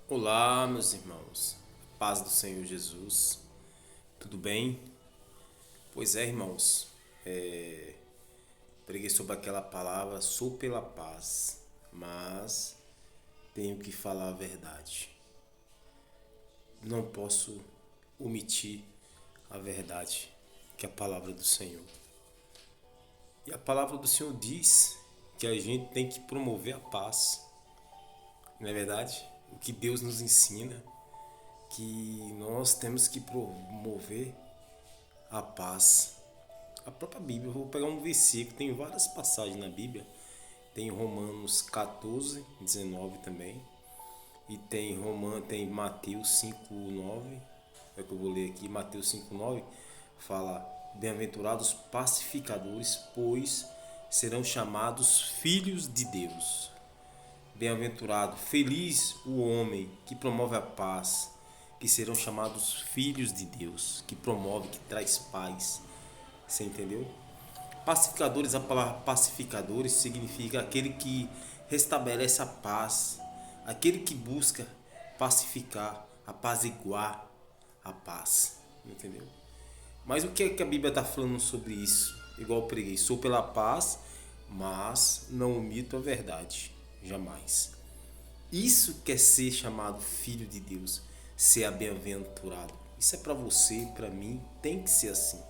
Olá, meus irmãos. Paz do Senhor Jesus. Tudo bem? Pois é, irmãos. Preguei sobre aquela palavra, sou pela paz, mas tenho que falar a verdade. Não posso omitir a verdade, que é a palavra do Senhor. E a palavra do Senhor diz que a gente tem que promover a paz. Não é verdade? O que Deus nos ensina, que nós temos que promover a paz. A própria Bíblia, eu vou pegar um versículo, tem várias passagens na Bíblia. Tem Romanos 14, 19 também. E tem Mateus 5, 9. É o que eu vou ler aqui. Mateus 5, 9 fala: Bem-aventurados pacificadores, pois serão chamados filhos de Deus. Bem-aventurado, feliz o homem que promove a paz, que serão chamados filhos de Deus, que promove, que traz paz. Você entendeu? Pacificadores, a palavra pacificadores significa aquele que restabelece a paz, aquele que busca pacificar, apaziguar a paz. Entendeu? Mas o que é que a Bíblia está falando sobre isso? Igual eu preguei, sou pela paz, mas não omito a verdade, jamais. Isso quer ser chamado filho de Deus, ser bem-aventurado. Isso é para você, para mim, tem que ser assim.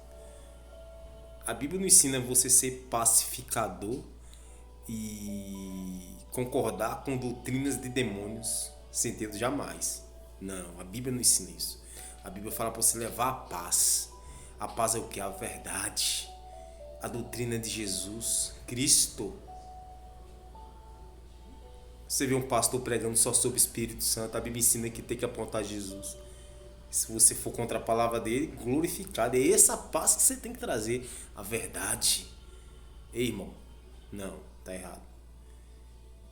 A Bíblia não ensina você ser pacificador e concordar com doutrinas de demônios sem Deus, jamais. Não, a Bíblia não ensina isso. A Bíblia fala para você levar a paz. A paz é o que? A verdade. A doutrina de Jesus, Cristo. Você vê um pastor pregando só sobre o Espírito Santo, a Bíblia ensina que tem que apontar Jesus. Se você for contra a palavra dele, glorificado. É essa paz que você tem que trazer. A verdade. Ei, irmão. Não, tá errado.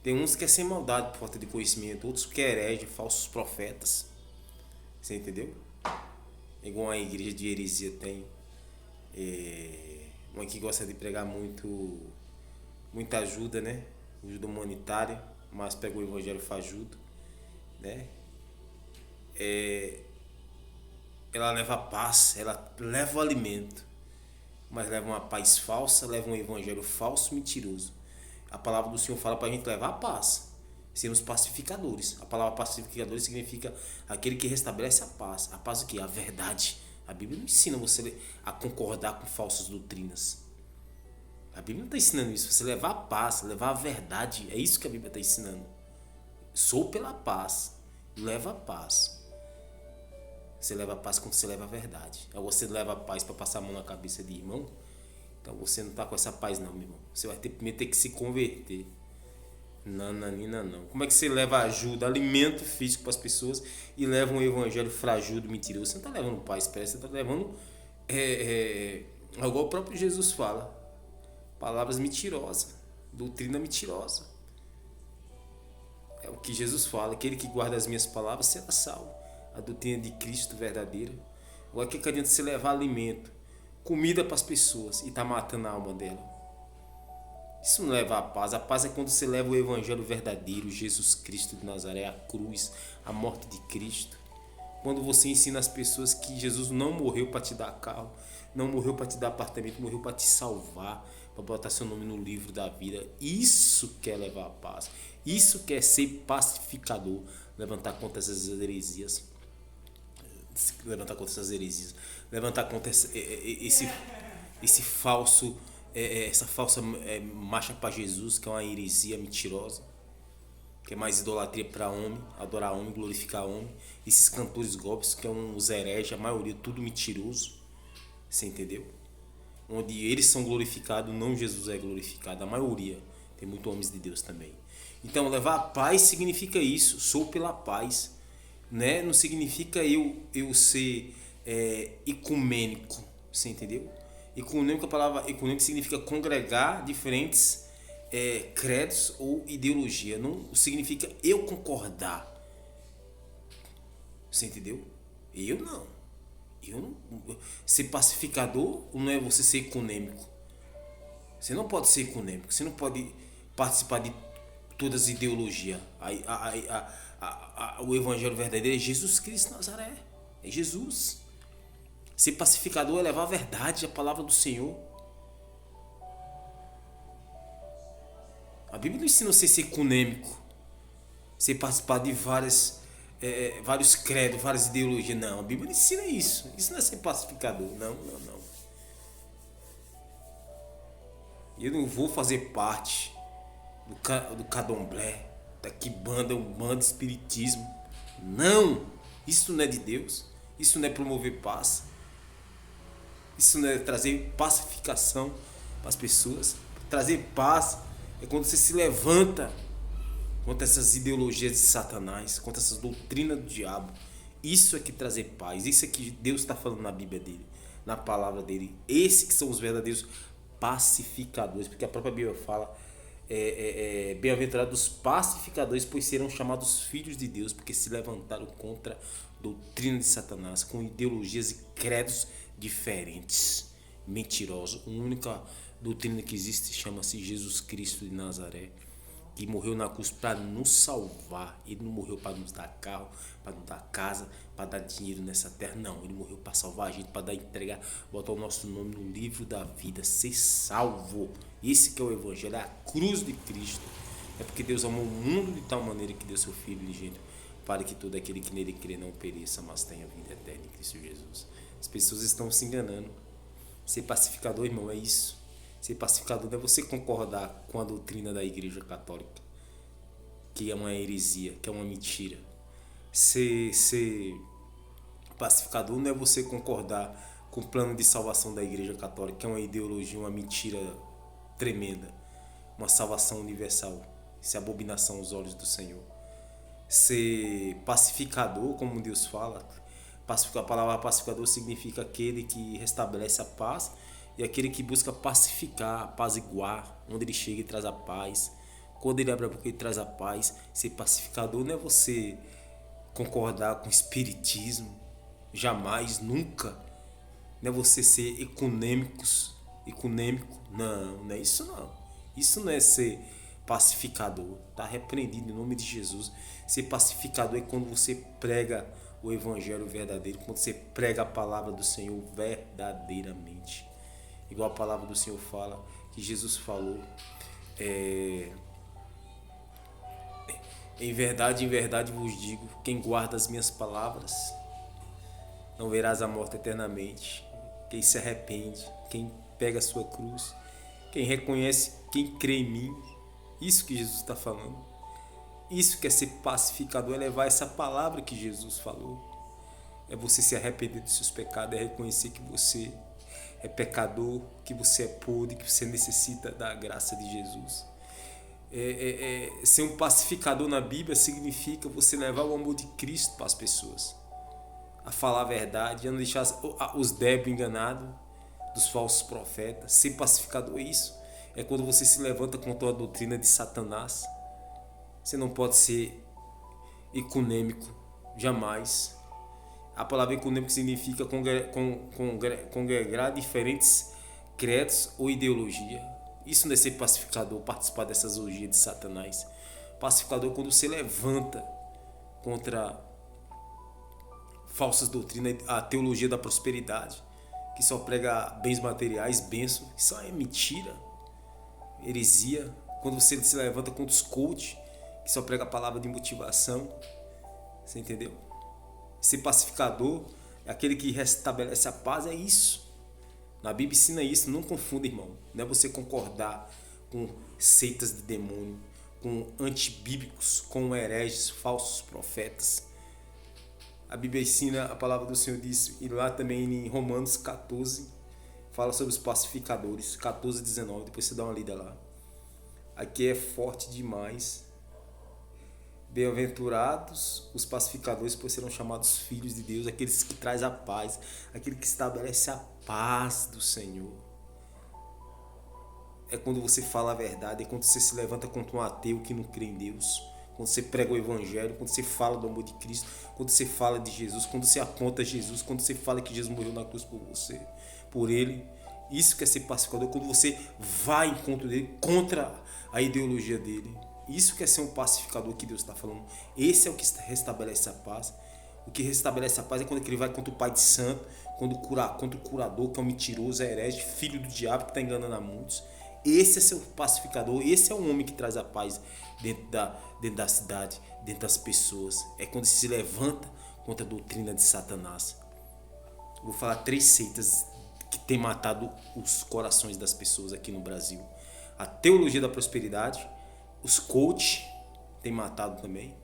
Tem uns que é sem maldade por falta de conhecimento, outros que é herege, falsos profetas. Você entendeu? Igual a igreja de heresia tem. Uma que gosta de pregar muita ajuda, né? Ajuda humanitária, mas pega o evangelho fajudo, né? Ela leva a paz, ela leva o alimento, mas leva uma paz falsa, leva um evangelho falso, mentiroso. A palavra do Senhor fala para a gente levar a paz, sermos pacificadores. A palavra pacificador significa aquele que restabelece a paz. A paz o que? A verdade. A Bíblia não ensina você a concordar com falsas doutrinas. A Bíblia não está ensinando isso. Você levar a paz, levar a verdade. É isso que a Bíblia está ensinando. Sou pela paz. Leva a paz. Você leva a paz quando você leva a verdade. Aí você leva a paz para passar a mão na cabeça de irmão. Então você não está com essa paz não, meu irmão. Você vai primeiro ter que se converter. Nananina não. Como é que você leva ajuda, alimento físico para as pessoas e leva um evangelho frajudo, mentiroso? Você não está levando paz para ela, você está levando igual o próprio Jesus fala. Palavras mentirosas, doutrina mentirosa. É o que Jesus fala, aquele que guarda as minhas palavras será salvo. A doutrina de Cristo verdadeira. Agora que adianta você levar alimento, comida para as pessoas e tá matando a alma dela? Isso não leva a paz. A paz é quando você leva o evangelho verdadeiro, Jesus Cristo de Nazaré, a cruz, a morte de Cristo. Quando você ensina as pessoas que Jesus não morreu para te dar carro, não morreu para te dar apartamento, morreu para te salvar, para botar seu nome no livro da vida. Isso quer levar a paz. Isso quer ser pacificador, levantar contra essas heresias. Levantar contra essas heresias. Levantar contra esse falso, essa falsa marcha para Jesus, que é uma heresia mentirosa, que é mais idolatria para homem, adorar homem, glorificar homem. Esses cantores gospels, que é uns hereges, a maioria tudo mentiroso. Você entendeu? Onde eles são glorificados, não Jesus é glorificado. A maioria. Tem muitos homens de Deus também. Então, levar a paz significa isso. Sou pela paz. Né? Não significa eu ser ecumênico. Você entendeu? Ecumênico, a palavra ecumênico significa congregar diferentes credos ou ideologia. Não significa eu concordar. Você entendeu? Eu não. Ser pacificador não é você ser econômico. Você não pode ser econômico. Você não pode participar de todas as ideologias. o evangelho verdadeiro é Jesus Cristo de Nazaré. É Jesus. Ser pacificador é levar a verdade, a palavra do Senhor. A Bíblia não ensina você a ser ecunêmico, você participar de vários credos, várias ideologias. Não, a Bíblia não ensina isso. Isso não é ser pacificador. Não, não, não. Eu não vou fazer parte do candomblé, da quimbanda, umbanda, espiritismo. Não! Isso não é de Deus. Isso não é promover paz. Isso não é trazer pacificação para as pessoas. Trazer paz é quando você se levanta contra essas ideologias de Satanás, contra essas doutrinas do diabo. Isso é que trazer paz. Isso é que Deus está falando na Bíblia dele, na palavra dele. Esses que são os verdadeiros pacificadores, porque a própria Bíblia fala bem-aventurados os pacificadores, pois serão chamados filhos de Deus, porque se levantaram contra a doutrina de Satanás, com ideologias e credos diferentes, mentirosos. A única doutrina que existe chama-se Jesus Cristo de Nazaré, que morreu na cruz para nos salvar. Ele não morreu para nos dar carro, para nos dar casa, para dar dinheiro nessa terra. Não, ele morreu para salvar a gente, para entregar, botar o nosso nome no livro da vida, ser salvo. Esse que é o evangelho, é a cruz de Cristo. É porque Deus amou o mundo de tal maneira que deu seu Filho unigênito, para que todo aquele que nele crê não pereça, mas tenha vida eterna em Cristo Jesus. As pessoas estão se enganando. Ser pacificador, irmão, é isso. Ser pacificador não é você concordar com a doutrina da Igreja Católica, que é uma heresia, que é uma mentira. Ser pacificador não é você concordar com o plano de salvação da Igreja Católica, que é uma ideologia, uma mentira tremenda, uma salvação universal. Isso é abominação aos olhos do Senhor. Ser pacificador, como Deus fala, a palavra pacificador significa aquele que restabelece a paz e aquele que busca pacificar, apaziguar, onde ele chega e traz a paz. Quando ele abre a boca, ele traz a paz. Ser pacificador não é você concordar com o espiritismo, jamais, nunca. Não é você ser ecunêmico, não é isso não. Isso não é ser pacificador, está repreendido em nome de Jesus. Ser pacificador é quando você prega o evangelho verdadeiro, quando você prega a palavra do Senhor verdadeiramente. Igual a palavra do Senhor fala, que Jesus falou, em verdade vos digo, quem guarda as minhas palavras não verás a morte eternamente. Quem se arrepende, quem pega a sua cruz, quem reconhece, quem crê em mim. Isso que Jesus está falando. Isso que é ser pacificador, é levar essa palavra que Jesus falou. É você se arrepender dos seus pecados, é reconhecer que você é pecador, que você é podre, que você necessita da graça de Jesus. Ser um pacificador na Bíblia significa você levar o amor de Cristo para as pessoas, a falar a verdade, a não deixar os débeis enganados dos falsos profetas. Ser pacificador é isso. É quando você se levanta contra a doutrina de Satanás. Você não pode ser ecunêmico, jamais. A palavra ecunêmico significa congregar diferentes credos ou ideologia. Isso não é ser pacificador, participar dessas orgias de Satanás. Pacificador é quando você levanta contra falsas doutrinas, a teologia da prosperidade, que só prega bens materiais, bênçãos. Isso é mentira, heresia. Quando você se levanta contra os coaches, que só prega a palavra de motivação. Você entendeu? Ser pacificador é aquele que restabelece a paz, é isso. Na Bíblia ensina isso, não confunda, irmão. Não é você concordar com seitas de demônio, com antibíblicos, com hereges, falsos profetas. A Bíblia ensina, a palavra do Senhor diz, e lá também em Romanos 14, fala sobre os pacificadores, 14, 19, depois você dá uma lida lá. Aqui é forte demais. Bem-aventurados os pacificadores, pois serão chamados filhos de Deus, aqueles que trazem a paz, aquele que estabelece a paz do Senhor. É quando você fala a verdade, é quando você se levanta contra um ateu que não crê em Deus, quando você prega o evangelho, quando você fala do amor de Cristo, quando você fala de Jesus, quando você aponta Jesus, quando você fala que Jesus morreu na cruz por você, por ele. Isso que é ser pacificador, quando você vai em contra dele, contra a ideologia dele. Isso que é ser um pacificador que Deus está falando. Esse é o que restabelece a paz. O que restabelece a paz é quando ele vai contra o pai de santo, contra o curador, que é um mentiroso, é herege, filho do diabo que está enganando a muitos. Esse é seu pacificador, esse é o homem que traz a paz dentro da cidade, dentro das pessoas. É quando se levanta contra a doutrina de Satanás. Vou falar 3 seitas que tem matado os corações das pessoas aqui no Brasil. A teologia da prosperidade, os coach tem matado também,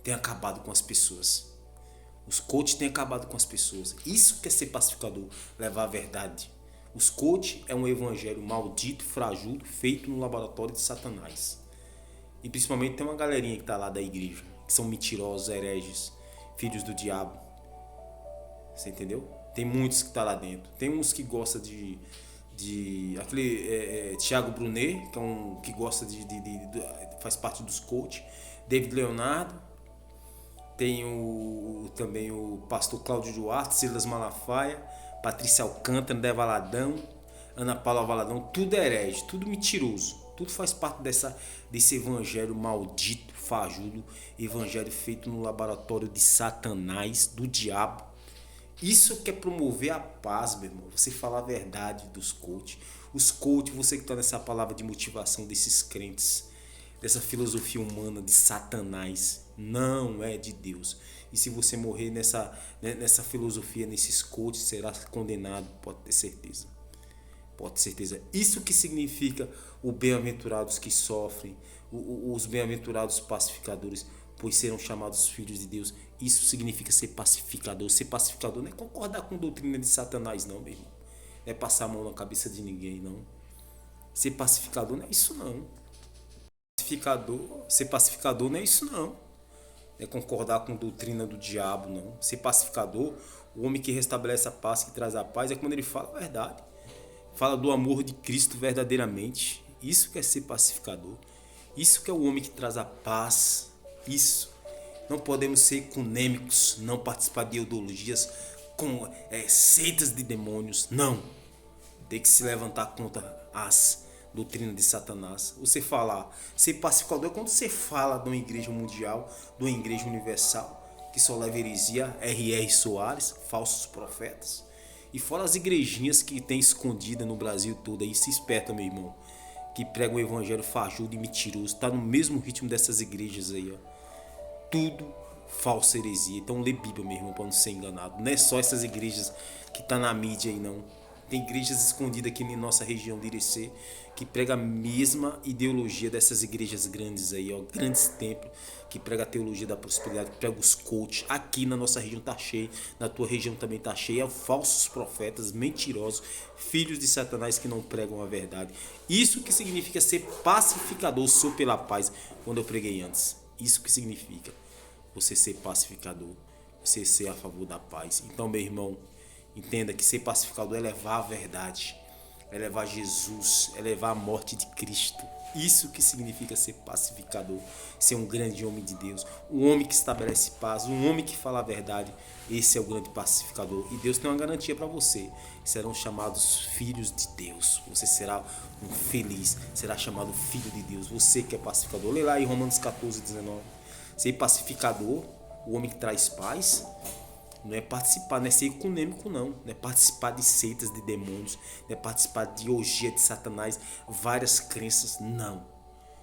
tem acabado com as pessoas. Os coach têm acabado com as pessoas. Isso que é ser pacificador, levar a verdade. Os coach é um evangelho maldito, frajudo, feito no laboratório de Satanás. E principalmente tem uma galerinha que está lá da igreja, que são mentirosos, hereges, filhos do diabo. Você entendeu? Tem muitos que estão lá dentro. Tem uns que gostam de aquele Thiago Brunet, que é que gosta faz parte dos coach. David Leonardo. Tem também o pastor Cláudio Duarte, Silas Malafaia, Patrícia Alcântara, André Valadão, Ana Paula Valadão. Tudo é herege, tudo mentiroso. Tudo faz parte desse evangelho maldito, fajudo, evangelho feito no laboratório de Satanás, do diabo. Isso que é promover a paz, meu irmão. Você falar a verdade dos coaches. Os coaches, você que está nessa palavra de motivação desses crentes, dessa filosofia humana de Satanás, não é de Deus. E se você morrer nessa filosofia, nesses coaches, será condenado, pode ter certeza. Pode ter certeza. Isso que significa os bem-aventurados que sofrem, os bem-aventurados pacificadores, pois serão chamados filhos de Deus. Isso significa ser pacificador. Ser pacificador não é concordar com a doutrina de Satanás, não, meu irmão. Não é passar a mão na cabeça de ninguém, não. Ser pacificador não é isso, não. Ser pacificador não é isso, não. Não é concordar com a doutrina do diabo, não. Ser pacificador, o homem que restabelece a paz, que traz a paz, é quando ele fala a verdade. Fala do amor de Cristo verdadeiramente. Isso que é ser pacificador. Isso que é o homem que traz a paz. Isso. Não podemos ser econômicos, não participar de ideologias com seitas de demônios. Não. Tem que se levantar contra as doutrinas de Satanás. Você falar, ser pacificador é quando você fala de uma igreja mundial, de uma igreja universal, que só leva heresia, R.R. Soares, falsos profetas. E fora as igrejinhas que tem escondida no Brasil todo aí, se esperta, meu irmão, que pregam o evangelho fajudo e mentiroso. Tá no mesmo ritmo dessas igrejas aí, ó. Tudo falsa heresia. Então lê Bíblia, meu irmão, para não ser enganado. Não é só essas igrejas que tá na mídia aí, não. Tem igrejas escondidas aqui na nossa região de Irecê que prega a mesma ideologia dessas igrejas grandes aí, ó, grandes templos, que prega a teologia da prosperidade, que prega os coaches. Aqui na nossa região tá cheio, na tua região também tá cheio, falsos profetas, mentirosos, filhos de Satanás que não pregam a verdade. Isso que significa ser pacificador, sou pela paz, quando eu preguei antes. Isso que significa você ser pacificador, você ser a favor da paz. Então, meu irmão, entenda que ser pacificador é levar a verdade, é levar Jesus, é levar a morte de Cristo. Isso que significa ser pacificador, ser um grande homem de Deus, um homem que estabelece paz, um homem que fala a verdade. Esse é o grande pacificador. E Deus tem uma garantia para você: serão chamados filhos de Deus. Você será um feliz, será chamado filho de Deus. Você que é pacificador. Lê lá em Romanos 14, 19. Ser pacificador, o homem que traz paz, não é participar, não é ser econômico, não. Não é participar de seitas de demônios, não é participar de orgia de Satanás, várias crenças, não.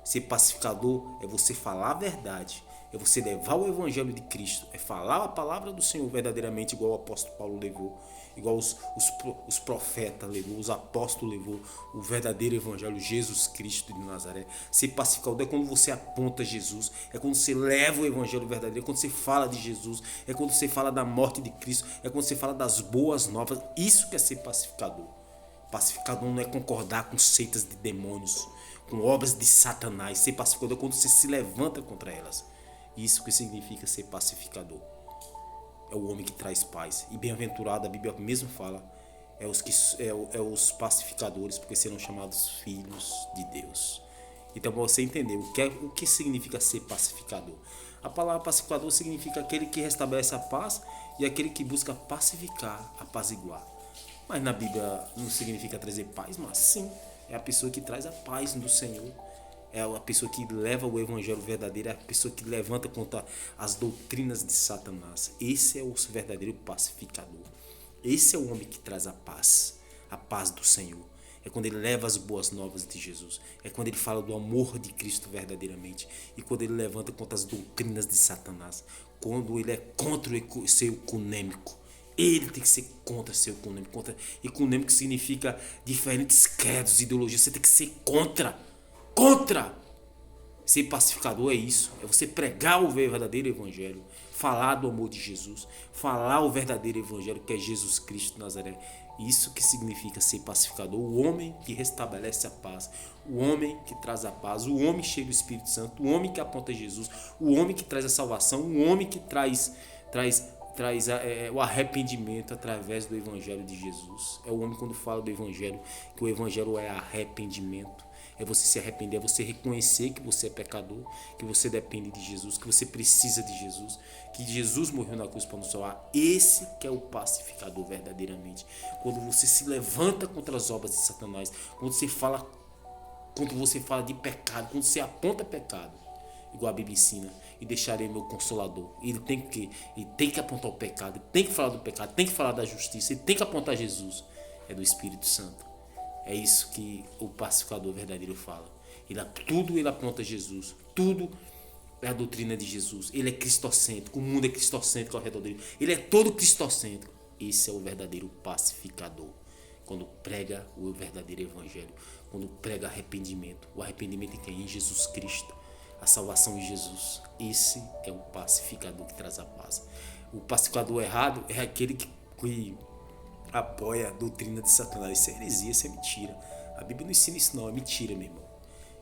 Ser pacificador é você falar a verdade, é você levar o evangelho de Cristo, é falar a palavra do Senhor verdadeiramente, igual o apóstolo Paulo levou, igual os profetas levou, os apóstolos levou, o verdadeiro evangelho, Jesus Cristo de Nazaré. Ser pacificador é quando você aponta Jesus, é quando você leva o evangelho verdadeiro, é quando você fala de Jesus, é quando você fala da morte de Cristo, é quando você fala das boas novas. Isso que é ser pacificador. Pacificador não é concordar com seitas de demônios, com obras de Satanás. Ser pacificador é quando você se levanta contra elas. Isso que significa ser pacificador. É o homem que traz paz. E bem-aventurado, a Bíblia mesmo fala, os pacificadores, porque serão chamados filhos de Deus. Então, para você entender o que significa ser pacificador. A palavra pacificador significa aquele que restabelece a paz e aquele que busca pacificar, apaziguar. Mas na Bíblia não significa trazer paz, mas sim, é a pessoa que traz a paz do Senhor. É a pessoa que leva o evangelho verdadeiro, é a pessoa que levanta contra as doutrinas de Satanás. Esse é o verdadeiro pacificador. Esse é o homem que traz a paz do Senhor. É quando ele leva as boas novas de Jesus. É quando ele fala do amor de Cristo verdadeiramente. E quando ele levanta contra as doutrinas de Satanás. Quando ele é contra o seu ecunêmico. Ele tem que ser contra seu ecunêmico. Contra ecunêmico significa diferentes credos, ideologias. Você tem que ser contra. Contra! Ser pacificador é isso. É você pregar o verdadeiro evangelho. Falar do amor de Jesus. Falar o verdadeiro evangelho que é Jesus Cristo de Nazaré. Isso que significa ser pacificador. O homem que restabelece a paz. O homem que traz a paz. O homem cheio do Espírito Santo. O homem que aponta Jesus. O homem que traz a salvação. O homem que traz o arrependimento através do evangelho de Jesus. É o homem quando fala do evangelho, que o evangelho é arrependimento. É você se arrepender, é você reconhecer que você é pecador, que você depende de Jesus, que você precisa de Jesus, que Jesus morreu na cruz para nos salvar. Esse que é o pacificador verdadeiramente. Quando você se levanta contra as obras de Satanás, quando você fala de pecado, quando você aponta pecado, igual a Bíblia ensina, e deixarei meu consolador. Ele tem que apontar o pecado, ele tem que falar do pecado, tem que falar da justiça, ele tem que apontar Jesus. É do Espírito Santo. É isso que o pacificador verdadeiro fala. Tudo ele aponta Jesus. Tudo é a doutrina de Jesus. Ele é cristocêntrico. O mundo é cristocêntrico ao redor dele. Ele é todo cristocêntrico. Esse é o verdadeiro pacificador. Quando prega o verdadeiro evangelho. Quando prega arrependimento. O arrependimento em quem? Em Jesus Cristo. A salvação em Jesus. Esse é o pacificador que traz a paz. O pacificador errado é aquele que apoia a doutrina de Satanás. Isso é heresia, isso é mentira. A Bíblia não ensina isso não, é mentira, meu irmão.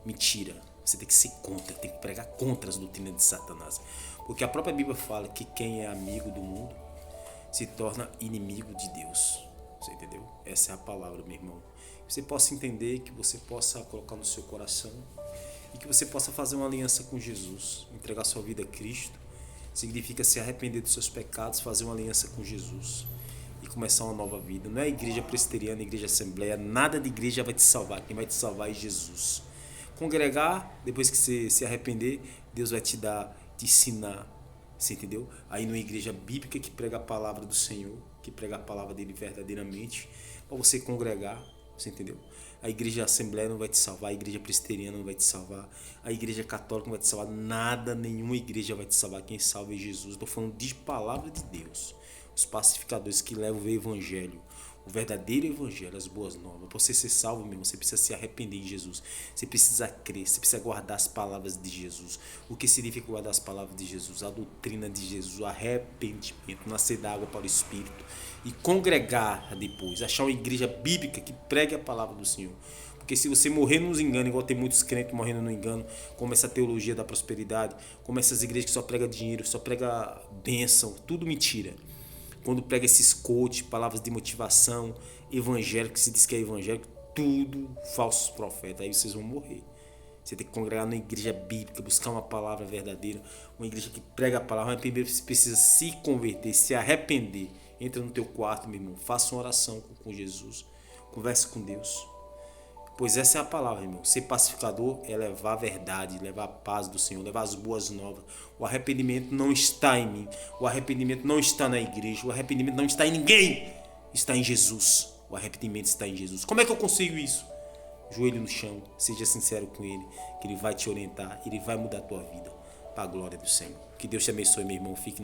Mentira. Você tem que ser contra, tem que pregar contra as doutrinas de Satanás. Porque a própria Bíblia fala que quem é amigo do mundo se torna inimigo de Deus. Você entendeu? Essa é a palavra, meu irmão. Que você possa entender, que você possa colocar no seu coração e que você possa fazer uma aliança com Jesus. Entregar sua vida a Cristo significa se arrepender dos seus pecados, fazer uma aliança com Jesus e começar uma nova vida. Não é a igreja presbiteriana, a igreja assembleia, nada de igreja vai te salvar. Quem vai te salvar é Jesus. Congregar, depois que você se arrepender, Deus vai te ensinar. Você entendeu? Aí numa igreja bíblica que prega a palavra do Senhor, que prega a palavra dele verdadeiramente, para você congregar. Você entendeu? A igreja assembleia não vai te salvar, a igreja presbiteriana não vai te salvar, a igreja católica não vai te salvar, nada, nenhuma igreja vai te salvar. Quem salva é Jesus. Estou falando de palavra de Deus. Os pacificadores que levam o evangelho, o verdadeiro evangelho, as boas novas. Para você ser salvo mesmo, você precisa se arrepender em Jesus. Você precisa crer, você precisa guardar as palavras de Jesus. O que significa guardar as palavras de Jesus? A doutrina de Jesus, o arrependimento, nascer da água para o Espírito e congregar depois. Achar uma igreja bíblica que pregue a palavra do Senhor. Porque se você morrer nos engano, igual tem muitos crentes morrendo no engano, como essa teologia da prosperidade, como essas igrejas que só pregam dinheiro, só pregam bênção, tudo mentira. Quando prega esses coach, palavras de motivação, evangélico, que se diz que é evangélico, tudo falsos profetas. Aí vocês vão morrer. Você tem que congregar numa igreja bíblica, buscar uma palavra verdadeira, uma igreja que prega a palavra. Mas primeiro você precisa se converter, se arrepender. Entra no teu quarto, meu irmão, faça uma oração com Jesus, converse com Deus. Pois essa é a palavra, irmão. Ser pacificador é levar a verdade, levar a paz do Senhor, levar as boas novas. O arrependimento não está em mim. O arrependimento não está na igreja. O arrependimento não está em ninguém. Está em Jesus. O arrependimento está em Jesus. Como é que eu consigo isso? Joelho no chão, seja sincero com Ele, que Ele vai te orientar, Ele vai mudar a tua vida para a glória do Senhor. Que Deus te abençoe, meu irmão. Fique